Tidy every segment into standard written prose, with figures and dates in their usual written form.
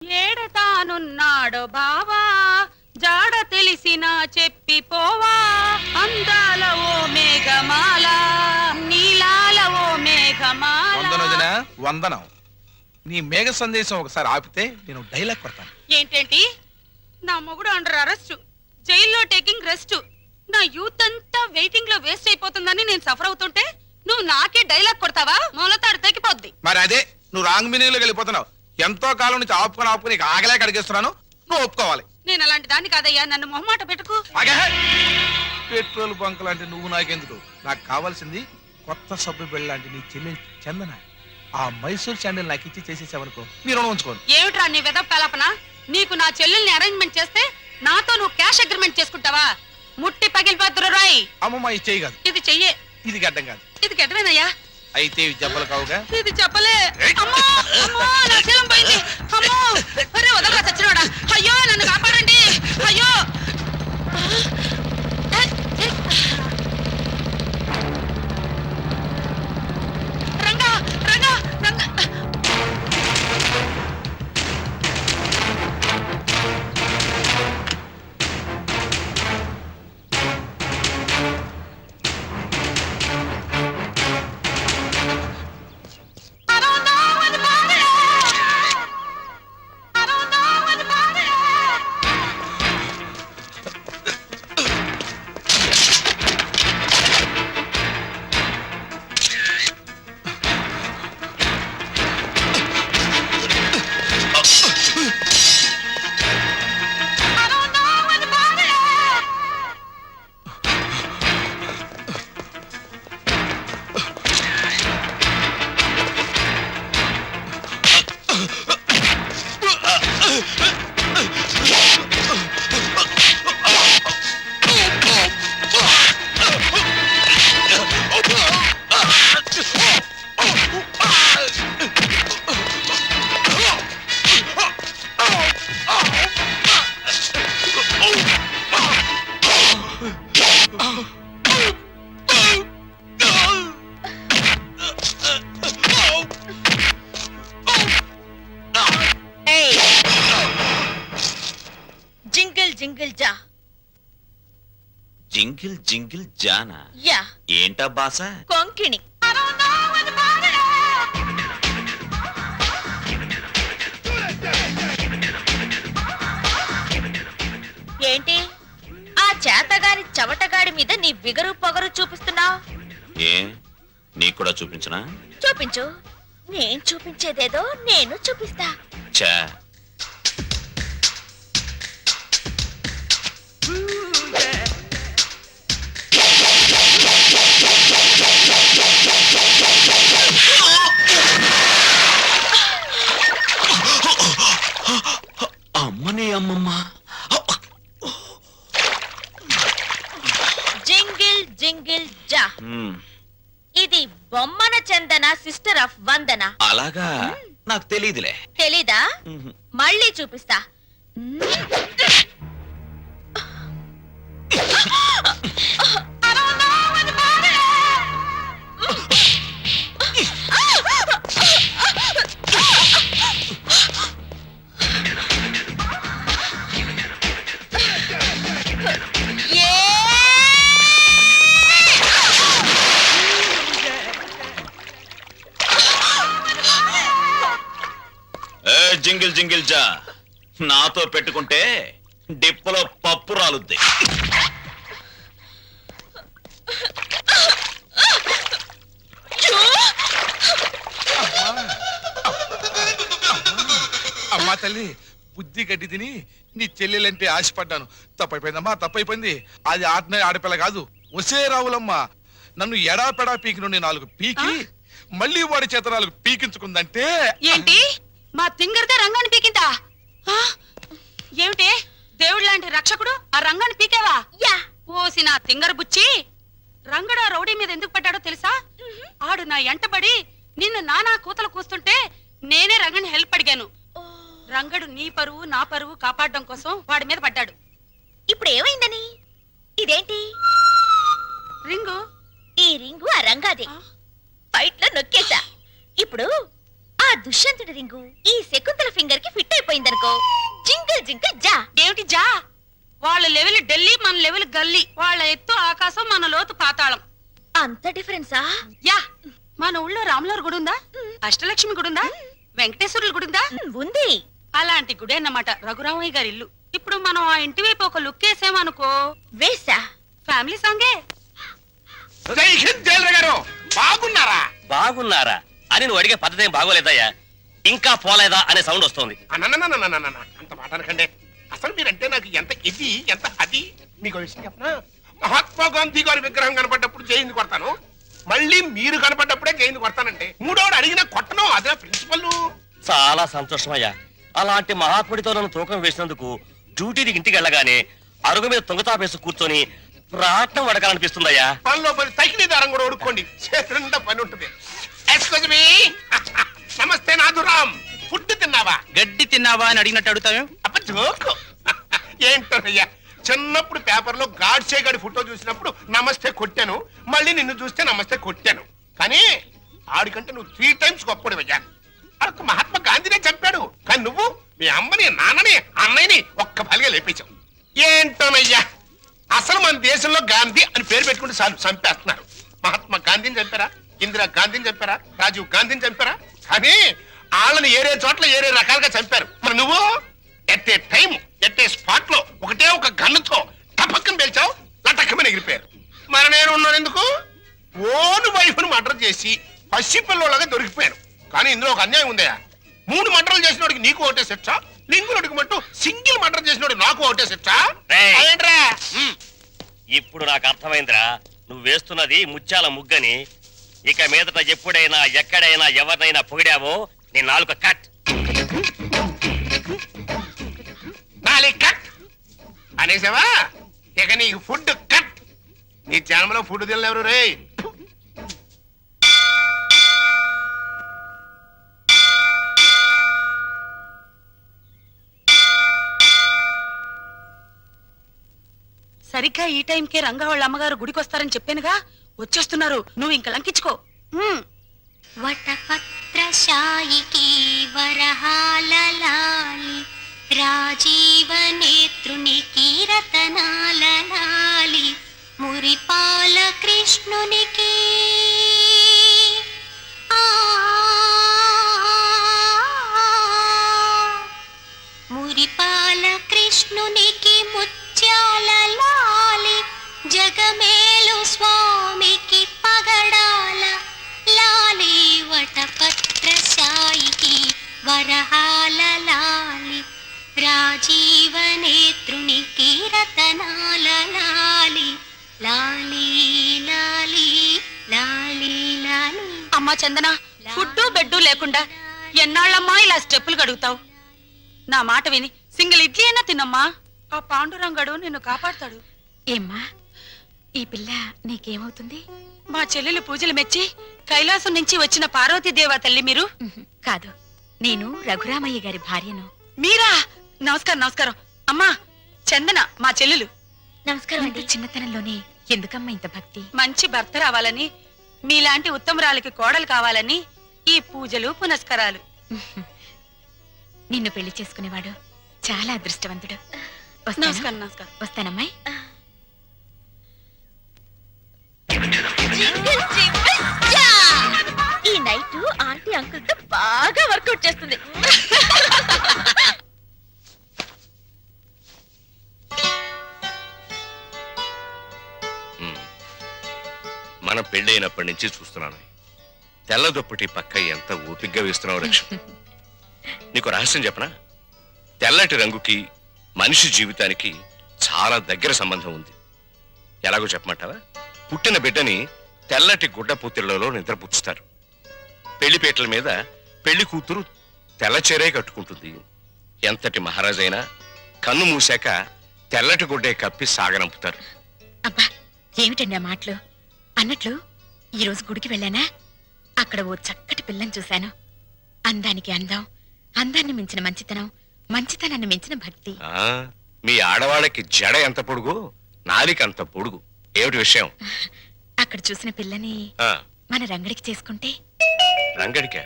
ఏడతానున్నాడో బావా జాడ తెలిసినా చెప్పిపోవా అందాల ఓ మేఘమాల నీలాల ఓ మేఘమాల. వందనం. నీ మేఘ సందేశం ఒకసారి ఆపితే నేను డైలాగ్ కొడతాను. ఏంటేంటి? నా మొగుడు అండర్ అరెస్ట్, జైల్లో టేకింగ్ రెస్ట్. నా యూత్ అంతా వెయిటింగ్ లో వేస్ట్ అయిపోతుందని నేను సఫర్ అవుతుంటే నువ్వు నాకే డైలాగ్ కొడతావా? మూలతాడు తెగిపోద్ది. మరి అదే నువ్వు రాంగ్ మీనింగ్ లోకి వెళ్ళిపోతున్నావు. ఎంతో కాలం నుంచి ఆపుకొని ఆగలేక అడిగేస్తున్నాను, నువ్వు ఒప్పుకోవాలి. నేను అలాంటి దాన్ని కాదయ్యా, నన్ను మొహమాట పెట్టుకు. పెట్రోల్ బంక్ లాంటి నువ్వు నాకెందుకు? నాకు కావాల్సింది కొత్త సబ్బు బిళ్ళ లాంటి నీ చెల్లి చందన. ఆ మైసూర్ శాండిల్ నాకు ఇచ్చి చేసేసావనుకో నీ రుణం ఉంచుకోను. ఏమిట్రా నీ వెదవ పెలాపన? నీకు నా చెల్లెల్ని అరేంజ్మెంట్ చేస్తే నాతో నువ్వు క్యాష్ అగ్రిమెంట్ చేసుకుంటావా? ముట్టి పగిలిపోతురు రాయ్. అమ్మమ్మ ఇది చెయ్యి కాదు, ఇది చెయ్యే. ఇది గడ్డం కాదు, ఇది గడ్డమేనయ్యా. అయితే ఇవి జబ్బలు కావుగా. ఇది చెప్పలే. అమ్మో అమ్మో నా శీలం పోయింది. అమ్మో అరే వదలరా చచ్చినోడా. అయ్యో నన్ను కాపాడండి. అయ్యో రంగా రంగా రంగా. జింగిల్ జా. జింగిల్ జింగిల్ జానా? యా. ఏంటా బాస? కొంకిణి. ఏంటి ఆ చేతగాని చవటగాడి మీద నీ విగరు పొగరు చూపిస్తున్నావు? ఏ నీకు కూడా చూపించనా? చూపించు. నేను చూపించేదేదో నేను చూపిస్తా. చా అమ్మని అమ్మమ్మ. జింగిల్ జింగిల్ జా. ఇది బొమ్మన చందన సిస్టర్ ఆఫ్ వందన. అలాగా? నాకు తెలీదులే. తెలీదా? మళ్ళీ చూపిస్తా. జింగిల్ జింగిల్ జా, నాతో పెట్టుకుంటే డిప్పలో పప్పు రాలుద్ది. అమ్మా తల్లి, బుద్ధి గడ్డి తిని నీ చెల్లెలంటే ఆశపడ్డాను. తప్పైపోయిందమ్మా, తప్పైపోయింది. అది ఆడపిల్ల కాదు, ఒసే రావులమ్మ. నన్ను ఎడాపెడా పీకి నుండి 4 పీకి మళ్ళీ వాడి చేత 4 పీకించుకుందంటే. ఏంటి మా తింగరదే రంగాన్ని పీకిందా? ఏమిటి దేవుడు లాంటి రక్షకుడు ఆ రంగాన్ని పీకావా? ఓసి నా తింగర బుచ్చి. రంగడు ఆ రౌడీ మీద ఎందుకు పడ్డాడో తెలుసా? ఆడు నా ఎంటబడి నిన్ను నానా కూతలు కూస్తుంటే నేనే రంగని హెల్ప్ అడిగాను. రంగడు నీ పరువు నా పరువు కాపాడడం కోసం వాడి మీద పడ్డాడు. ఇప్పుడు ఏమైందని? ఇదేంటి రింగు? ఈ రింగు ఆ రంగాది. ఫైట్ లో నొక్కేశా. ఇప్పుడు ఆ దుష్యంతుడి రింగు ఈ శకుంతల ఫింగర్ కి ఫిట్ అయిపోయిందనుకో, జింగిల్ జింగిల్ జా. ఏమిటి జా? వాళ్ళ లెవెల్ ఢిల్లీ, మన లెవెల్ గల్లీ. వాళ్ళ ఎత్తు ఆకాశం, మన లోతు పాతాళం. అంత డిఫరెన్సా? యా, మన ఊళ్ళో రాములవారి గుడి ఉందా? అష్టలక్ష్మి గుడి ఉందా? వెంకటేశ్వరుల గుడి ఉందా? ఉంది. అలాంటి గుడి అన్నమాట రఘురామయ్య గారి ఇల్లు. ఇప్పుడు మనం ఆ ఇంటి వైపు ఒక లుక్ వేసామనుకో, వేసా. ఫ్యామిలీ సాంగే. జై హింద్ జైలర్ గారు, బాగున్నారా? బాగున్నారా అని నువ్వు అడిగే పద్ధతి ఏం బాగోలేదయ్యా. ఇంకా పోలేదా అనే సౌండ్ వస్తుంది. అన్నన్నన్నన్నన్నన్న, అంత మాట అనకండి. అసలు మీరంటే నాకు ఎంత ఇది ఎంత అది. మీకు విషయం చెప్పనా? మహాత్మా గాంధీ గారి విగ్రహం కనపడ్డప్పుడు జైలు కొడతాను, మళ్ళీ మీరు కనపడ్డప్పుడే జైలు కొడతానంటే మూడోడు అడిగిన కొట్టను. అదే ప్రిన్సిపల్. చాలా సంతోషమయ్యా. అలాంటి మహాత్ముడితో నన్ను తూకం వేసినందుకు డ్యూటీకి ఇంటికి వెళ్ళగానే అరుగు మీద తొంగతాపేసి కూర్చొని ప్రాణం వడకాలనిపిస్తుందయ్యా. పనిలో పని తగిలి దారం కూడా ఓడుకోండి, చేతులంతా పని ఉంటుంది. Excuse me. నమస్తే నాథురామ్, ఫుడ్ తిన్నావా? గడ్డి తిన్నావా అని అడిగినట్టు అడుగుతావే. అప్ప జోకు. ఏంటోనయ్యా, చిన్నప్పుడు పేపర్లో గాడ్సే గాడి ఫోటో చూసినప్పుడు నమస్తే కొట్టాను, మళ్ళీ నిన్ను చూస్తే నమస్తే కొట్టాను. కానీ ఆడికంటే నువ్వు 3 times గొప్పడివయ్యా. అరకు మహాత్మా గాంధీనే చంపాడు, కానీ నువ్వు మీ అమ్మని, నాన్నని, అన్నయ్యని ఒక్క పలిగా లేపించావు. ఏంటోనయ్యా, అసలు మన దేశంలో గాంధీ అని పేరు పెట్టుకుంటే చాలు చంపేస్తున్నారు. మహాత్మా గాంధీని చంపారా, ఇందిరా గాంధీని చంపారా, రాజీవ్ గాంధీని చంపారా? కానీ వాళ్ళని ఏరే చోట్ల ఏరే రకాలుగా చంపారు. మరి నువ్వు at a time at a spot లో ఒకటే ఒక గన్నుతో టపక్కన పేల్చావు, లటక్కమని ఎగిరిపోయారు. మరి నేను ఉన్నాను ఎందుకు? ఓను వైఫ్ ను మర్డర్ చేసి పసిపిల్లలాగా దొరికిపోయాను. కానీ ఇందులో ఒక అన్యాయం ఉందయా. 3 మర్డర్లు చేసినోడికి నీకు ఒకటే శిక్ష, లింగులడికి మట్టు సింగిల్ మర్డర్ చేసినోడు నాకు ఒకటే శిక్ష. రేయ్. అదేంట్రా? ఇప్పుడు నాకు అర్థమైందిరా, నువ్వు వేస్తున్నది ముత్యాల ముగ్గని. ఇక మీదట ఎప్పుడైనా ఎక్కడైనా ఎవరినైనా పొగిడావో నీ నాలుక కట్. నాలి కట్ అనేసావా? ఇక నీకు ఫుడ్ కట్. నీ జన్మలో ఫుడ్ తినలేరు రే. సరిగ్గా ఈ టైంకే రంగా వాళ్ళ అమ్మగారు గుడికి వస్తారని చెప్పానుగా, వచ్చేస్తున్నారు. నువ్వు ఇంక లంకించుకో. వటపత్రశాయికి వరహాలలాలి, రాజీవ నేత్రునికి రతనాలలాలి, మురిపాల కృష్ణునికి మురిపాల కృష్ణునికి ముత్యాల లాలి, జగమేలు స్వామికి పగడాల లాలి, వటపత్రశాయికి వరహాల లాలి, రాజీవ నేత్రునికి రతనాల లాలి, లాలి లాలి లాలి లాలి. అమ్మా చందన, ఫుడ్డు బెడ్డు లేకుండా ఎన్నాళ్ళమ్మా ఇలా స్టెప్పులు గడుగుతావు? నా మాట విని సింగిల్ ఇడ్లీ అయినా తిన్నమ్మా. ఆ పాండురంగడు నిన్ను కాపాడుతాడు. ఏమ్మా, ఈ పిల్ల నీకేమవుతుంది? మా చెల్లెలు పూజలు మెచ్చి కైలాసం నుంచి వచ్చిన పార్వతీదేవా తల్లి మీరు? కాదు, నేను రఘురామయ్య గారి భార్యను. మీరా? నమస్కారం నమస్కారం. అమ్మా చందన మా చెల్లెలు. నమస్కారం అండి. చిన్నతనంలోనే ఎందుకమ్మా ఇంత భక్తి? మంచి భర్త రావాలని, మీలాంటి ఉత్తమరాలకి కోడలు కావాలని ఈ పూజలు పునస్కారాలు. నిన్ను పెళ్లి చేసుకునేవాడు చాలా అదృష్టవంతుడు. నమస్కారం నమస్కారం. వస్తానమ్మాయి. ఈ నైట్ ఆంటీ అంకుల్ తో బాగా వర్కౌట్ చేస్తుంది. మనం పెళ్ళైనప్పటి నుంచి చూస్తున్నాను. తెల్ల దుప్పటి పక్క ఎంత ఓపిగ్గా వేస్తున్నావు లక్ష్మి. నీకు రహస్యం చెప్పనా? తెల్లటి రంగుకి మనిషి జీవితానికి చాలా దగ్గర సంబంధం ఉంది. ఎలాగో చెప్పమంటావా? పుట్టిన బిడ్డని తెల్లటి గుడ్డ పూతిళ్లలో నిద్రపుచ్చుతారు. పెళ్లిపేటల మీద పెళ్లి కూతురు తెల్లచీరే కట్టుకుంటుంది. ఎంతటి మహారాజైనా కన్ను మూసాక తెల్లటి గుడ్డే కప్పి సాగనంపుతారు. అబ్బా, ఏమిటండి ఆ మాటలు? అన్నట్లు ఈ రోజు గుడికి వెళ్ళానా, అక్కడ ఓ చక్కటి పిల్లని చూశాను. అందానికి అందం, అందాన్ని మించిన మంచితనం, మంచితనాన్ని మించిన భక్తి. ఆ, మీ ఆడవాళ్ళకి జడ ఎంత పొడుగు, నాలిక అంత పొడుగు. ఏమిటి విషయం? అక్కడ చూసిన పిల్లని ఆ, మన రంగడికి చేసుకుంటే రంగడికా?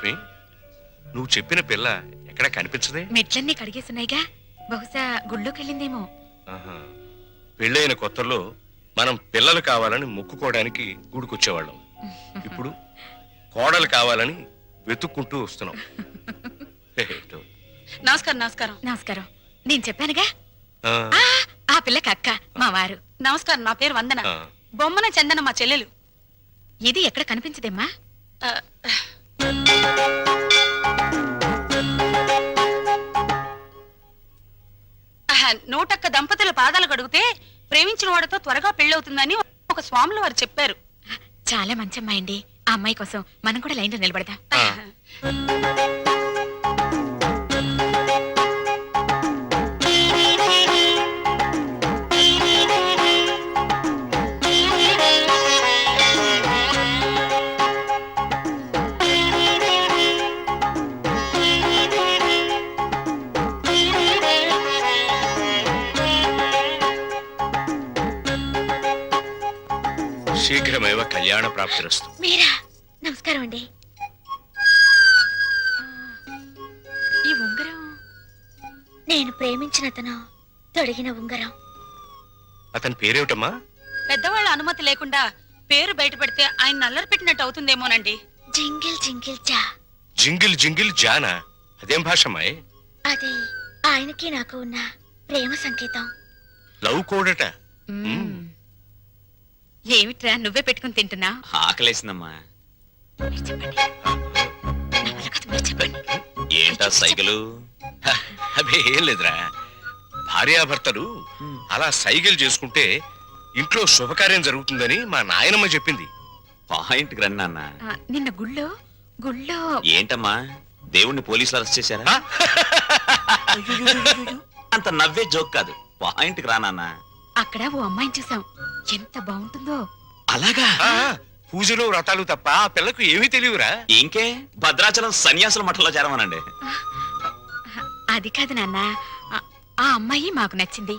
లక్ష్మి నువ్వు చెప్పిన పిల్ల ఎక్కడ కనిపించదే? మెట్లన్నీ కడిగేస్తున్నాయిగా, బహుశా గుళ్ళోకెళ్ళిందేమో. ఆహా. పెళ్ళైన కొత్తలో మనం పిల్లలు కావాలని మొక్కుకోవడానికి గుడికొచ్చేవాళ్ళం. ఇప్పుడు కోడలు కావాలని వెతుక్కుంటూ వస్తున్నాం. ఏటో. నమస్కారం నమస్కారం. నమస్కారం. నేను చెప్పానుగా, ఆ, ఆ పిల్లకి అక్క, మా వారు. నమస్కారం, నా పేరు వందన. ఆ. బొమ్మన చందన మా చెల్లెలు. ఇది ఎక్కడ కనిపించదేమ్మా? ఆ, నూటొక్క దంపతుల పాదాలు కడిగితే ప్రేమించిన వాడితో త్వరగా పెళ్ళవుతుందని ఒక స్వాములు వారు చెప్పారు. చాలా మంచి అమ్మాయి అండి. ఆ అమ్మాయి కోసం మనం కూడా లైన్లో నిలబడదాం. ఆ. శీఘ్రమేవ కళ్యాణ ప్రాప్తిరస్తు. మీరా? నమస్కారం అండి. ఈ ఉంగరం నేను ప్రేమించినతను తొడిగిన ఉంగరం. అతని పేరేమిటమ్మా? పెద్దవాళ్ళ అనుమతి లేకుండా పేరు బయటపెడితే ఆయన నల్లరి పెట్టినట్టు అవుతుందేమోనండి. జింగిల్ జింగిల్ జా. జింగిల్ జింగిల్ జానా? అదేం భాషమ్మాయి? అది ఆయనకి నాకు ఉన్న ప్రేమ సంకేతం. లవ్ కోడట. ఏమిట్రా నువ్వే పెట్టుకుని తింటున్నా? ఆకలేసిందమ్మా. చెప్పండి. నా వల్ల కాదు, మీరు చెప్పండి. ఏంటా సైకిలు? అదే ఏం లేదురా, భార్యాభర్తలు అలా సైకిల్ చేసుకుంటే ఇంట్లో శుభకార్యం జరుగుతుందని మా నాయనమ్మ చెప్పింది. పాయింట్కి రండి నాన్న. నిన్న గుళ్ళో ఏంటమ్మా, దేవుణ్ణి పోలీసులు అరెస్ట్ చేశారా? అంత నవ్వే జోక్ కాదు, పాయింట్కి రా నాన్న. అక్కడ ఓ అమ్మాయిని చూసాం, ఎంత బాగుంటుందో. అలాగా? ఆ, పూజలు వ్రతాలు తప్ప ఆ పిల్లకు ఏమీ తెలియరా? ఇంకే భద్రాచలం సన్యాసుల మఠంలో చేరమనండి. అది కాదు నాన్న, ఆ అమ్మాయి మాకు నచ్చింది.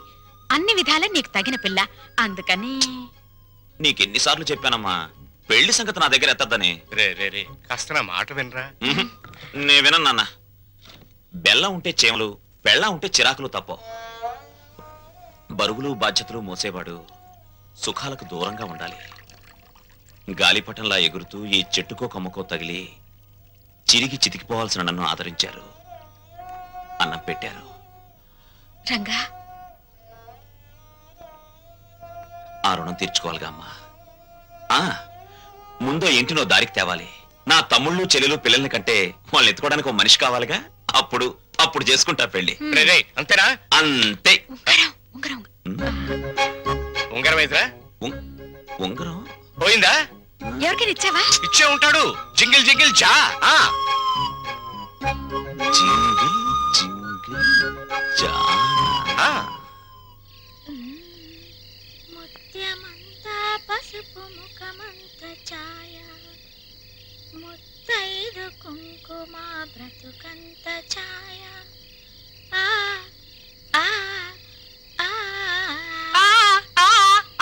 అన్ని విధాలా నీకు తగిన పిల్ల, అందుకని. నీకెన్నిసార్లు చెప్పానమ్మా, పెళ్లి సంగతి నా దగ్గర ఎత్తద్దని. రే రే రే, కాస్త నా మాట వినరా. నే వినను నాన్న. బెల్లం ఉంటే చేమలు, బెల్లం ఉంటే చిరాకులు తప్ప. బరువులు బాధ్యతలు మోసేవాడు సుఖాలకు దూరంగా ఉండాలి. గాలిపటంలా ఎగురుతూ ఈ చెట్టుకో కమ్మకో తగిలి చిరిగి చితికిపోవాల్సిన నన్ను ఆదరించారు, అన్నం పెట్టారు. రంగా, ఆ రుణం తీర్చుకోవాలిగా అమ్మా. ముందో ఇంటినో దారికి తేవాలి. నా తమ్ముళ్ళు చెల్లెలు పిల్లల్ని కంటే వాళ్ళని ఎత్తుకోవడానికి ఒక మనిషి కావాలిగా. అప్పుడు అప్పుడు చేసుకుంటా పెళ్లి. రే రే, అంతేనా? అంతే. ఉంగరం ఉంగరం. ఉంగరం అయితేరా? ఉంగరం పోయిందా? ఎవరికైనా ఇచ్చావా? ఇచ్చే ఉంటాడు. జింగిల్ జింగిల్ జా. ఆ. జింగిల్ జింగిల్ జానా. ఆ. ముత్యమంతా పసుపు ముఖమంత ఛాయ, ముత్తైదు కుంకుమ బ్రతుకంత ఛాయ. ఆ ఆ ఆ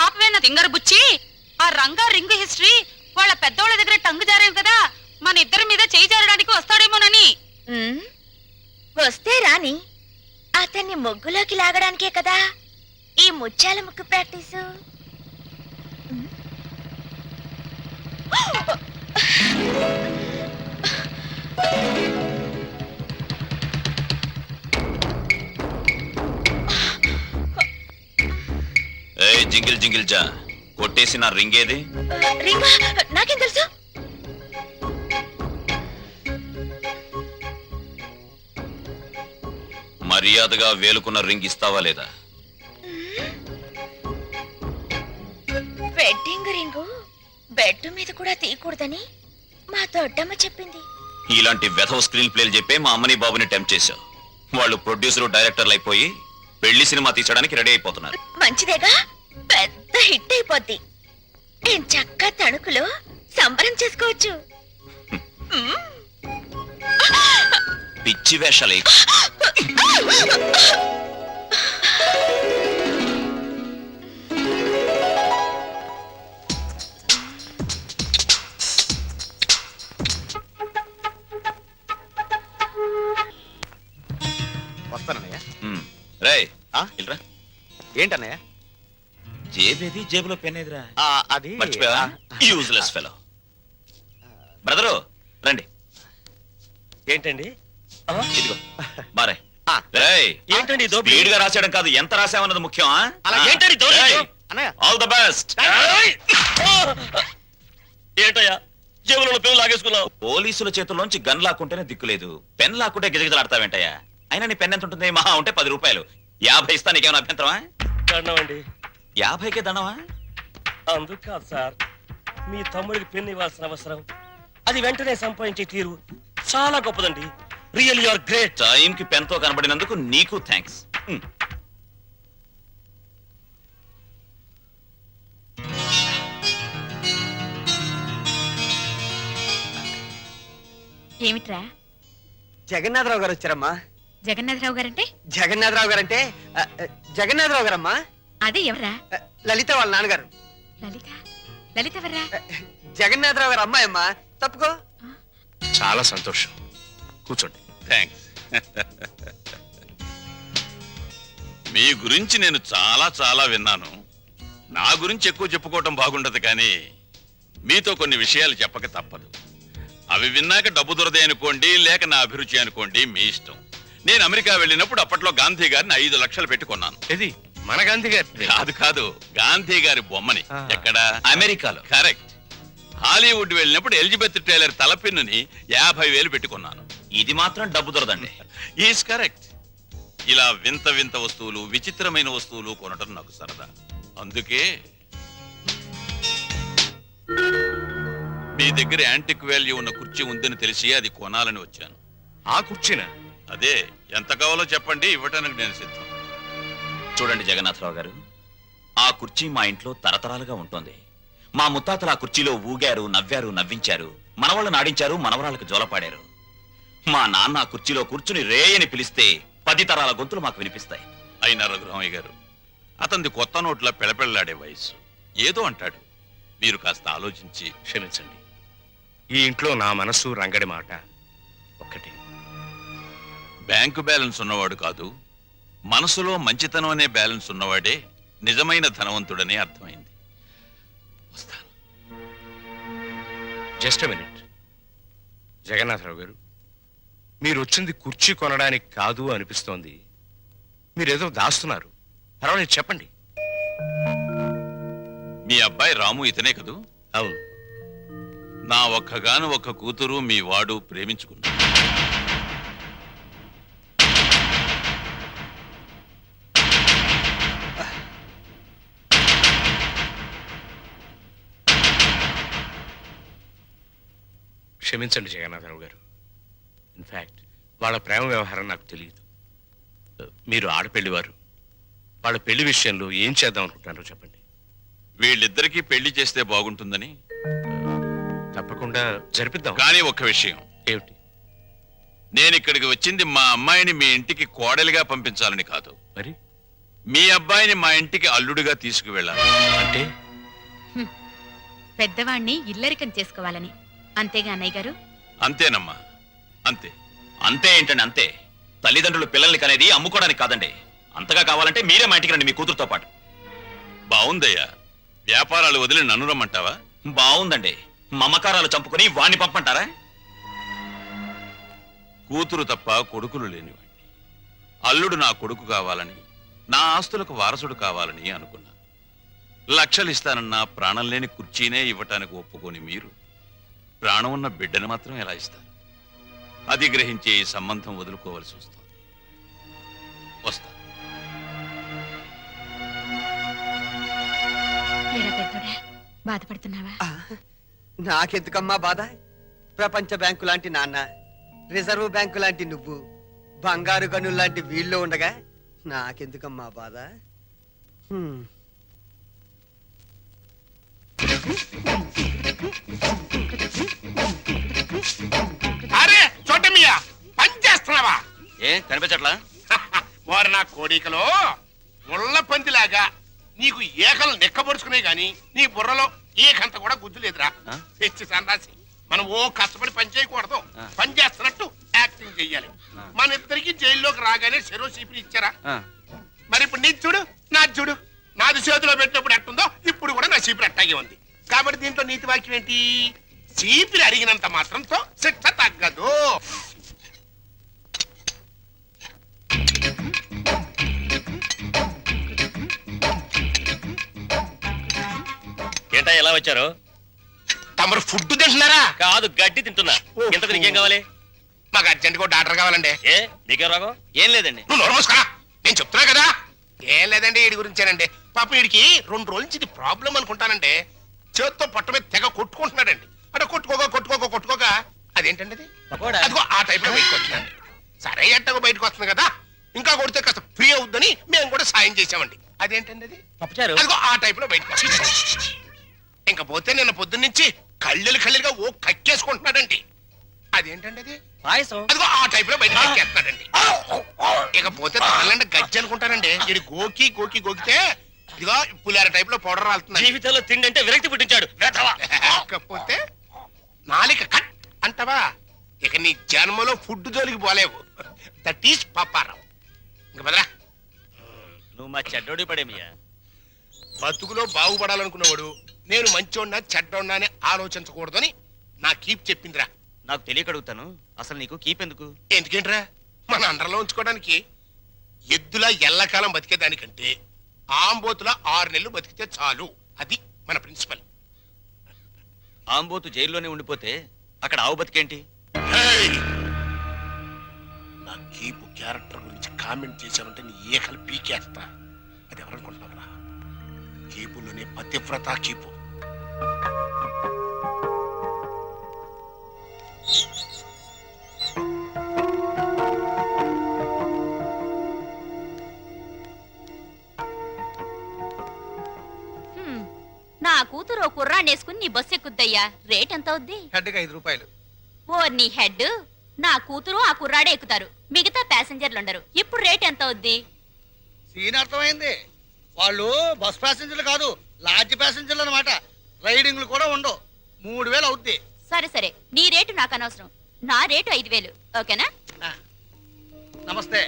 ఆపవేనా తింగర బుచ్చి? ఆ రంగా రింగు హిస్టరీ వాళ్ళ పెద్దోళ్ళ దగ్గర టంగు జారేవి కదా, మన ఇద్దరి మీద చేయి జారడానికి వస్తాడేమోనని. వస్తే రాని, అతన్ని ముగ్గులోకి లాగడానికే కదా ఈ ముత్యాల ముగ్గు ప్రాక్టీసు. జింగిల్ జింగిల్ జా, కొట్టేసి నా రింగ్ ఏది? రింగా నాకేం తెలుసు? మర్యాదగా వేలుకున్న రింగ్ ఇస్తావా లేదా? వెడ్డింగ్ రింగు బెడ్ మీద కూడా తీయకూడదని మా దొడ్డమ్మ చెప్పింది. ఇలాంటి వెధవ స్క్రీన్ ప్లేలు చెప్పే మా అమ్మని బాబుని టెంప్ట్ చేశావు. వాళ్ళు ప్రొడ్యూసర్ డైరెక్టర్లు అయిపోయి పెళ్లి సినిమా తీసడానికి రెడీ అయిపోతున్నారు. మంచిదేగా, పెద్ద హిట్ అయిపోద్ది. నేను చక్క తణుకులో సంబరం చేసుకోవచ్చు. పిచ్చి వేషాలు ఇల్రా ఏంటన్నయ్య జేబేది జేబులో పెన్ ఏదిరా అది మర్చిపోయావా యూజ్లెస్ ఫెలో బ్రదరు రండి ఏంటండి ఇదిగో మారే ఆ. ఏంటండి ఈ దోపిడీ? స్పీడ్ గా రాసేయడం కాదు ఎంత రాసామన్నది ముఖ్యం అలా ఏంటండి దోపిడీ? అన్నయ్య ఆల్ ద బెస్ట్ ఏంటయ్యా జేబులో పెన్ను లాగేసుకున్నావు? పోలీసుల చేతుల్లోంచి గన్ లాక్కుంటేనే దిక్కులేదు పెన్ లాక్కుంటే గిజగిజలాడతావేంటయ్యా అయినా నీ పెన్ ఎంత ఉంటుంది మహా ఉంటే 10 రూపాయలు 50 ఇస్తా నీకేమైనా అభ్యంతరమా దండమండి 50కే దండమా అందుకు కాదు సార్ మీ తమ్ముడికి పెన్ను ఇవ్వాల్సిన అవసరం అది వెంటనే సంపాదించే తీరు చాలా గొప్పదండి. Real your great. టైంకి పెన్తో కనబడినందుకు నీకు థ్యాంక్స్ ఏమిట్రా? జగన్నాథరావు గారు వచ్చారమ్మా. జగన్నాథరావు గారంటే జగన్నాథరావు గారంటే జగన్నాథరావు గారమ్మా. అదే ఎవరా? లలిత వాళ్ళ నాన్నగారు. లలిత లలిత ఎవర్రా? జగన్నాథరావు గారు అమ్మాయి అమ్మా. తప్పుకో. చాలా సంతోషం కూర్చోండి. థ్యాంక్స్. మీ గురించి నేను చాలా చాలా విన్నాను. నా గురించి ఎక్కువ చెప్పుకోవటం బాగుండదు కానీ మీతో కొన్ని విషయాలు చెప్పక తప్పదు. అవి విన్నాక డబ్బు దొరదే అనుకోండి లేక నా అభిరుచి అనుకోండి మీ ఇష్టం. నేను అమెరికా వెళ్ళినప్పుడు అప్పట్లో గాంధీ గారిని 5 లక్షలు పెట్టుకున్నాను. ఇది మన గాంధీ గారి కాదు కాదు గాంధీ గారి బొమ్మని. ఎక్కడ? అమెరికాలో. కరెక్ట్. హాలీవుడ్ వెళ్ళినప్పుడు ఎలిజబెత్ టైలర్ తలపిన్నుని 50,000 పెట్టుకున్నాను. ఇది మాత్రం డబ్బు దొరదండి. Is correct. ఇలా వింత వింత వస్తువులు విచిత్రమైన వస్తువులు కొనటం నాకు సరదా. అందుకే మీ దగ్గర యాంటిక్ వాల్యూ ఉన్న కుర్చీ ఉందని తెలిసి అది కొనాలని వచ్చాను. ఆ కుర్చీనా? అదే ఎంత కావాలో చెప్పండి, ఇవ్వటానికి నేను సిద్ధం. చూడండి జగన్నాథరావు గారు ఆ కుర్చీ మా ఇంట్లో తరతరాలుగా ఉంటుంది. మా ముత్తాతలు ఆ కుర్చీలో ఊగారు నవ్వారు నవ్వించారు మనవాళ్ళని ఆడించారు మనవరాళ్ళకి జోలపాడారు. మా నాన్న ఆ కుర్చీలో కూర్చుని రేయని పిలిస్తే 10 తరాల గొంతులు మాకు వినిపిస్తాయి. అయినా రఘురామయ్య గారు అతనిది కొత్త నోట్ల పెళపెళ్లాడే వయసు. ఏదో అంటాడు. మీరు కాస్త ఆలోచించి క్షమించండి. ఈ ఇంట్లో నా మనసు రంగడి మాట ఒక్కటి. బ్యాంకు బ్యాలెన్స్ ఉన్నవాడు కాదు, మనసులో మంచితనం అనే బ్యాలెన్స్ ఉన్నవాడే నిజమైన ధనవంతుడని అర్థమైంది. వస్తాను. Just minute. జగన్నాథరావు గారు మీరు వచ్చింది కుర్చీ కొనడానికి కాదు అనిపిస్తోంది. మీరేదో దాస్తున్నారు. పర్వాలేదు చెప్పండి. మీ అబ్బాయి రాము ఇతనే కదూ? అవును. నా ఒక్కగాను ఒక్క కూతురు మీ వాడు ప్రేమించుకున్నాడు. క్షమించండి జగన్నాథరావు గారు. ఇన్ఫాక్ట్ వాళ్ళ ప్రేమ వ్యవహారం నాకు తెలియదు. మీరు ఆడపెళ్లివారు. వాళ్ళ పెళ్లి విషయంలో ఏం చేద్దాం అనుకుంటున్నారో చెప్పండి. వీళ్ళిద్దరికీ పెళ్లి చేస్తే బాగుంటుందని. తప్పకుండా జరిపిద్దాం. కానీ ఒక్క విషయం. ఏమిటి? నేను ఇక్కడికి వచ్చింది మా అమ్మాయిని మీ ఇంటికి కోడలిగా పంపించాలని కాదు, మరి మీ అబ్బాయిని మా ఇంటికి అల్లుడిగా తీసుకువెళ్ళాలి. అంటే పెద్దవాణ్ణి ఇల్లరికం చేసుకోవాలని. అంతేగా అన్నయ్య గారు? అంతేనమ్మా, అంతే. అంతే ఏంటండి అంతే. తల్లిదండ్రులు పిల్లల్ని కనేది అమ్ముకోవడానికి కాదండి. అంతగా కావాలంటే మీరే మా ఇంటికి రండి మీ కూతురుతో పాటు. బావుందయ్యా. వ్యాపారాలు వదిలి నన్ను రమ్మంటావా? బాగుందండి. మమకారాలు చంపుకుని వాణ్ణి పంపంటారా? కూతురు తప్ప కొడుకులు లేనివాడిని. అల్లుడు నా కొడుకు కావాలని, నా ఆస్తులకు వారసుడు కావాలని అనుకున్నా. లక్షలు ఇస్తానన్నా ప్రాణం లేని కుర్చీనే ఇవ్వటానికి ఒప్పుకొని మీరు ప్రాణం ఉన్న బిడ్డను మాత్రం ఎలా ఇస్తారు? అది గ్రహించే ఈ సంబంధం వదులుకోవలసి వస్తుంది. వస్తా. ఎరా పెద్దోడా, బాధపడుతున్నావా? నాకెందుకమ్మా బాధ? ప్రపంచ బ్యాంకు లాంటి నాన్న, రిజర్వ్ బ్యాంకు లాంటి నువ్వు, బంగారు గనులు లాంటి వీళ్ళు ఉండగా నాకెందుకమ్మా బాధ? అరే చోటమియా పని చేస్తున్నావా? ఏ కనిపించట్లా? వారు నా కోడికలో ముళ్ళ పందిలాగా నీకు ఏకలు నెక్కబరుచుకునే గాని నీ బుర్రలో ఏకంత కూడా గుద్దు లేదురా. తెచ్చి సందాసి మనం ఓ కష్టపడి పని చేయకూడదు. పని చేస్తున్నట్టు యాక్టింగ్ చెయ్యాలి. మన ఇద్దరికి జైల్లోకి రాగానే చెరో సీపీలు ఇచ్చారా? మరి ఇప్పుడు నీది చూడు నాది చూడు. నాది చేతిలో పెట్టినప్పుడు ఎట్టుందో ఇప్పుడు కూడా నా చీపురు అట్టాగే ఉంది. కాబట్టి దీంట్లో నీతి వాక్యం ఏంటి? చీపిరి అరిగినంత మాత్రంతో శిక్ష తగ్గదు. ఏంటా ఎలా వచ్చారు? తమరు ఫుడ్ తింటున్నారా? కాదు, గడ్డి తింటున్నా. ఇంతకు నీకేం కావాలి? మాకు అర్జెంట్గా డాక్టర్ కావాలండి. ఏ నీకేం రాగం? ఏం లేదండి. నువ్వు నోరు మూసుకోరా. నేను చెప్తున్నా కదా. ఏం లేదండి, వీడి గురించేనండి. పాప వీడికి 2 రోజుల నుంచి ఇది ప్రాబ్లం అనుకుంటానండి. చేత్తో పొట్ట మీద తెగ కొట్టుకుంటున్నాడండి. అంటే కొట్టుకోక అదేంటండి అది? అదిగో ఆ టైప్ లో బయటకు వస్తున్నాడు. సరే ఎట్టగో బయటకు వస్తుంది కదా, ఇంకా కొడితే కాస్త ఫ్రీ అవుద్దని మేము కూడా సాయం చేసామండి. అదేంటండి అది? అదిగో ఆ టైప్ లో బయటకు వస్తుంది. ఇంకా పోతే నిన్న పొద్దున్న నుంచి కళ్ళుగా ఓ కక్కేసుకుంటున్నాడండి. అదేంటండి అది? పాయసం. అదిగో ఆ టైప్ లో బయటకు ఎక్కేస్తున్నాడండి. ఇకపోతే తాళ్ళంటే గజ్జి అనుకుంటానండి. ఇది గోకితే ఇదిగో పులిహార టైప్ లో పౌడర్ రాలుతుంది. జీవితంలో తిండి అంటే విరక్తి పుట్టించాడు. కాకపోతే నాలిక కట్ అంటవా? ఇక నీ జన్మలో ఫుడ్ జోలికి పోలేవు. That is Paparao. ఇంక బదరా. నువ్వు మా చెడ్డోడి పడేమయ్యా. బతుకులో బాగుపడాలనుకున్నవాడు నేను మంచోడినా చెడ్డోడినా అని ఆలోచించకూడదని నా కీప్ చెప్పిందిరా. నాకు తెలియక అడుగుతాను, అసలు నీకు కీప్ ఎందుకు? ఎందుకేంట్రా? మన అండర్లో ఉంచుకోవడానికి. ఎద్దులా ఎల్లకాలం బతికేదానికంటే ఆంబోతులా 6 నెలలు బతికితే చాలు. అది మన ప్రిన్సిపల్. ఆంబోతు జైల్లోనే ఉండిపోతే అక్కడ ఆవు బతికేంటి? నా కీపు క్యారెక్టర్ గురించి కామెంట్ చేశానంటే నీ ఏకలు పీకేస్తా. అది ఎవరనుకుంటున్నారా? కీపులోనే పతివ్రత కీపు. నా కూతురు కుర్రాన్ని వేసుకుని నీ బస్సు ఎక్కుద్దయ్యా. రేట్ ఎంత అవుద్ది? హెడ్కి 5 రూపాయలు. ఓ నీ హెడ్. నా కూతురు ఆ కుర్రాడే ఎక్కుతారు, మిగతా ప్యాసింజర్లు ఉండరు. ఇప్పుడు రేట్ ఎంత అవుద్ది? సీన్ అర్థమైంది. వాళ్ళు బస్ ప్యాసింజర్లు కాదు, లాడ్జ్ ప్యాసింజర్లు అనమాట. రైడింగ్లు కూడా ఉండవు. 3000 అవుద్ది. సరే నీ రేటు నాకు అనవసరం. నా రేటు 5000. ఓకేనా? నమస్తే.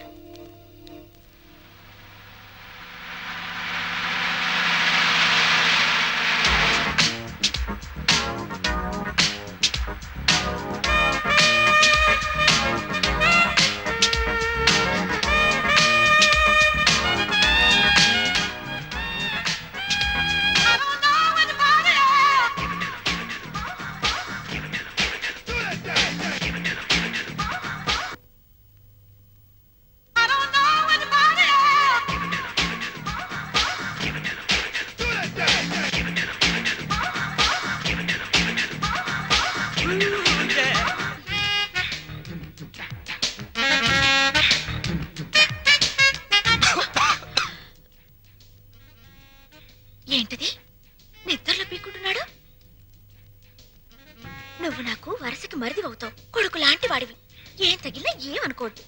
ఏంటిది? నిద్రలో పీక్కుంటున్నాడు. నువ్వు నాకు వరుసకి మరిది అవుతావు. కొడుకు లాంటి వాడివి. ఏం తగిలినా ఏమనుకోవద్దు.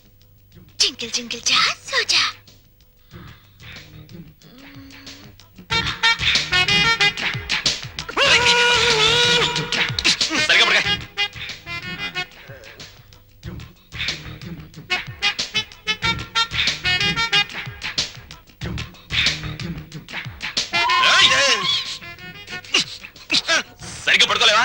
జింకిల్ జింకిల్ జా సోజా. సరిగా పడగా. సరిగ్గా పడుకోలేవా?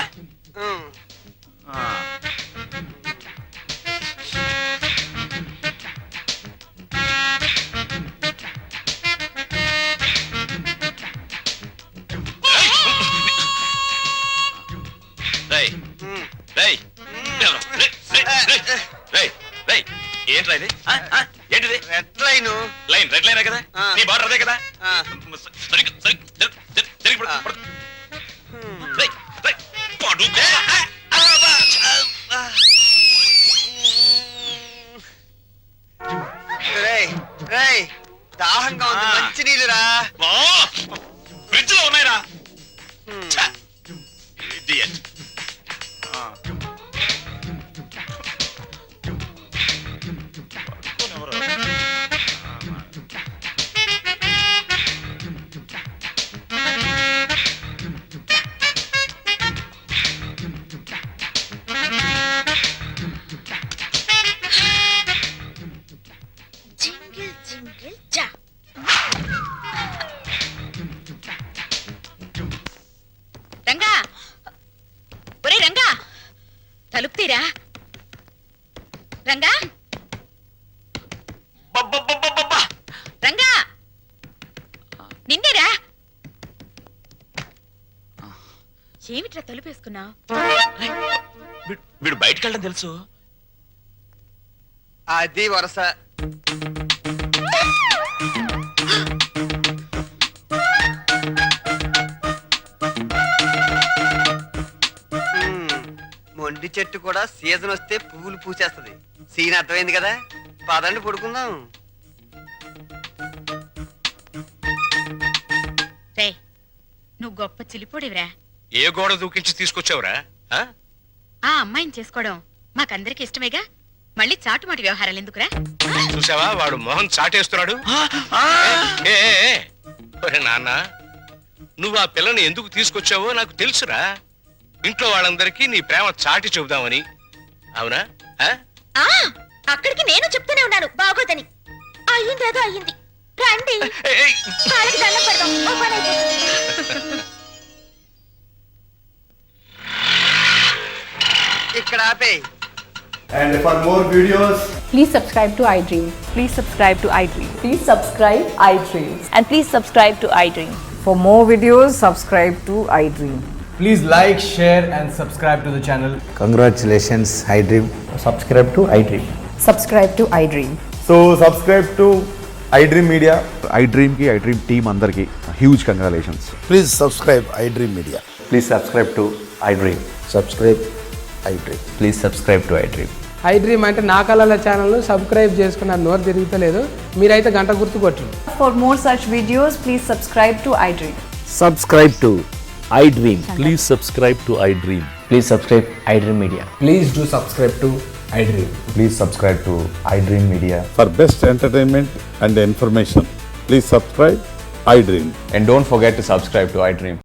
ఏంట్రా ఇది? ఏంటిది? Red line. రెడ్ లైన్ కదా? నీ బార్డర్ అదే కదా? దాహంగా ఉంది, మంచి నీళ్ళురా. ఫ్రిడ్జ్ లో ఉన్నాయిరా. జింగిల్ జింగిల్ జా. తలుపు తీరా. రంగా, బబ్బబ్బబ్బబ్బబ్బా! రంగా, నిన్నేరా. ఏమిట్రా తలుపేసుకున్నావు? వీడు బయటకు వెళ్ళడం తెలుసు. అది వరస. మొండి చెట్టు కూడా సీజన్ వస్తే పువ్వులు పూసేస్తది. సీన్ అర్థమైంది కదా, పదండి పడుకుందాం. రే, నువ్వు గొప్ప చిలిపోడివిరా. ఏ గోడ దూకించి తీసుకొచ్చావురా? ఆ? ఆ అమ్మాయిని చేసుకోవడం మాకందరికి ఇష్టమేగా. మళ్ళీ చాటుమాటి వ్యవహారాలు ఎందుకురా? చూసావా వాడు మొహం చాటేస్తున్నాడు. ఏ, ఏ, ఏ. ఒరే నాన్న, నువ్వు ఆ పిల్లని ఎందుకు తీసుకొచ్చావో నాకు తెలుసురా. ఇంట్లో వాళ్ళందరికీ నీ ప్రేమ చాటి చెబుదామని. అవునా? ఆ? ఆ అక్కడికి నేను చెప్తూనే ఉన్నాను బాగోదని. అయ్యింది ఏదో అయ్యింది. రండి, ఏయ్, కాళ్ళకి దండం పెడదాం. ఓ పని అయిపోతుంది. ఇక్కడ ఆపే. And for more videos, Please subscribe to iDream. Please subscribe to iDream. Please subscribe iDream. And please subscribe to iDream. For more videos, subscribe to iDream. please like, share, and subscribe to the channel. Congratulations, iDream. Subscribe to iDream. Subscribe to iDream. So subscribe to iDream Media. iDream ki iDream team andarki huge congratulations. Please subscribe iDream Media. Please subscribe to iDream. Subscribe iDream. Please subscribe to iDream. iDream అంటే నా కళల channel subscribe చేసుకున్న నోరు తిరుగుతలేదు. మీరైతే గంట గుర్తు కొట్టండి. For more such videos, please subscribe to iDream. Subscribe to iDream. Please subscribe to iDream. Please subscribe iDream Media. Please do subscribe to iDream. Please subscribe to iDream Media. For best entertainment and information, please subscribe iDream. And don't forget to subscribe to iDream.